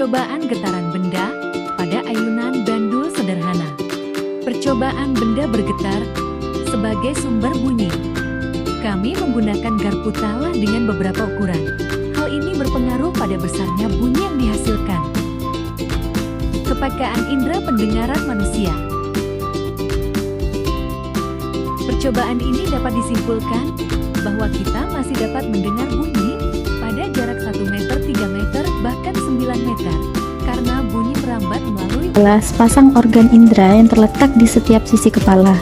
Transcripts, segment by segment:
Percobaan getaran benda pada ayunan bandul sederhana. Percobaan benda bergetar sebagai sumber bunyi. Kami menggunakan garpu talah dengan beberapa ukuran. Hal ini berpengaruh pada besarnya bunyi yang dihasilkan. Kepekaan indera pendengaran manusia. Percobaan ini dapat disimpulkan bahwa kita masih dapat mendengar bunyi pada jarak 1 meter, 3 meter, bahkan 9 meter, karena bunyi merambat melalui sepasang organ indera yang terletak di setiap sisi kepala.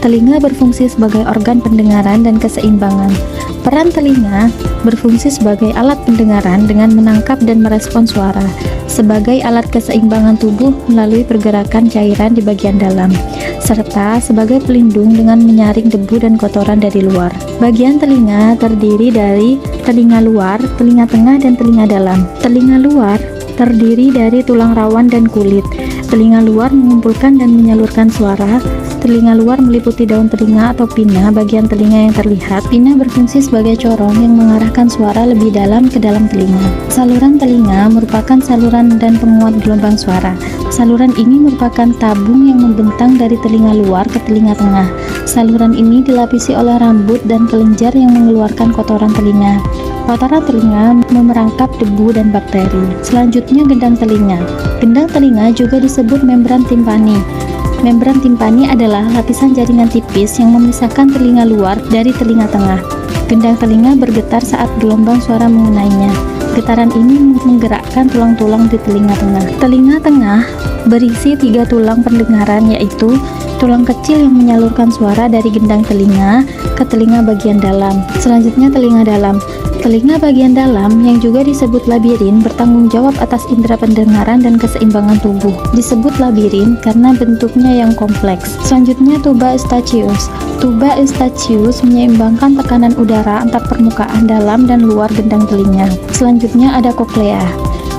Telinga berfungsi sebagai organ pendengaran dan keseimbangan. Peran telinga berfungsi sebagai alat pendengaran dengan menangkap dan merespon suara, sebagai alat keseimbangan tubuh melalui pergerakan cairan di bagian dalam, serta sebagai pelindung dengan menyaring debu dan kotoran dari luar. Bagian telinga terdiri dari telinga luar, telinga tengah, dan telinga dalam. Telinga luar terdiri dari tulang rawan dan kulit. Telinga luar mengumpulkan dan menyalurkan suara. Telinga luar meliputi daun telinga atau pina, bagian telinga yang terlihat. Pina berfungsi sebagai corong yang mengarahkan suara lebih dalam ke dalam telinga. Saluran telinga merupakan saluran dan penguat gelombang suara. Saluran ini merupakan tabung yang membentang dari telinga luar ke telinga tengah. Saluran ini dilapisi oleh rambut dan kelenjar yang mengeluarkan kotoran telinga. Kotoran telinga memerangkap debu dan bakteri. Selanjutnya, gendang telinga. Gendang telinga juga disebut membran timpani. Membran timpani adalah lapisan jaringan tipis yang memisahkan telinga luar dari telinga tengah. Gendang telinga bergetar saat gelombang suara mengenainya. Getaran ini menggerakkan tulang-tulang di telinga tengah. Telinga tengah berisi 3 tulang pendengaran, yaitu tulang kecil yang menyalurkan suara dari gendang telinga ke telinga bagian dalam. Selanjutnya, telinga dalam. Telinga bagian dalam yang juga disebut labirin bertanggung jawab atas indera pendengaran dan keseimbangan tubuh. Disebut labirin karena bentuknya yang kompleks. Selanjutnya, tuba eustachius. Tuba eustachius menyeimbangkan tekanan udara antar permukaan dalam dan luar gendang telinga. Selanjutnya ada koklea.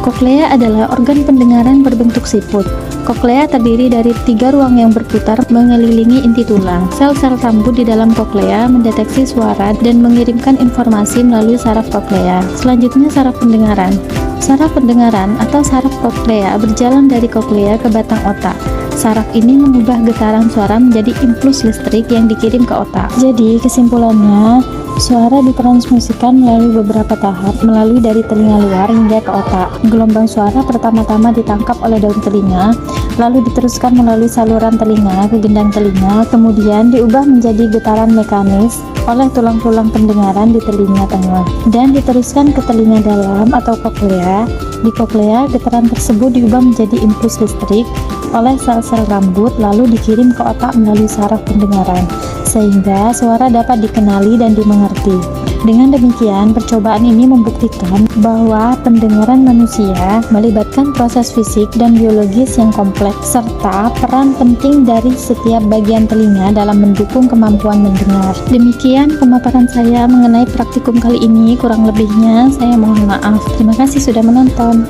Koklea adalah organ pendengaran berbentuk siput. Koklea terdiri dari 3 ruang yang berputar mengelilingi inti tulang. Sel-sel rambut di dalam koklea mendeteksi suara dan mengirimkan informasi melalui saraf koklea. Selanjutnya, saraf pendengaran. Saraf pendengaran atau saraf koklea berjalan dari koklea ke batang otak. Saraf ini mengubah getaran suara menjadi impuls listrik yang dikirim ke otak. Jadi, kesimpulannya, suara ditransmisikan melalui beberapa tahap, melalui dari telinga luar hingga ke otak. Gelombang suara pertama-tama ditangkap oleh daun telinga, lalu diteruskan melalui saluran telinga ke gendang telinga, kemudian diubah menjadi getaran mekanis oleh tulang-tulang pendengaran di telinga tengah, dan diteruskan ke telinga dalam atau koklea. Di koklea, getaran tersebut diubah menjadi impuls listrik oleh sel-sel rambut, lalu dikirim ke otak melalui saraf pendengaran, sehingga suara dapat dikenali dan dimengerti. Dengan demikian, percobaan ini membuktikan bahwa pendengaran manusia melibatkan proses fisik dan biologis yang kompleks, serta peran penting dari setiap bagian telinga dalam mendukung kemampuan mendengar. Demikian pemaparan saya mengenai praktikum kali ini, kurang lebihnya saya mohon maaf. Terima kasih sudah menonton.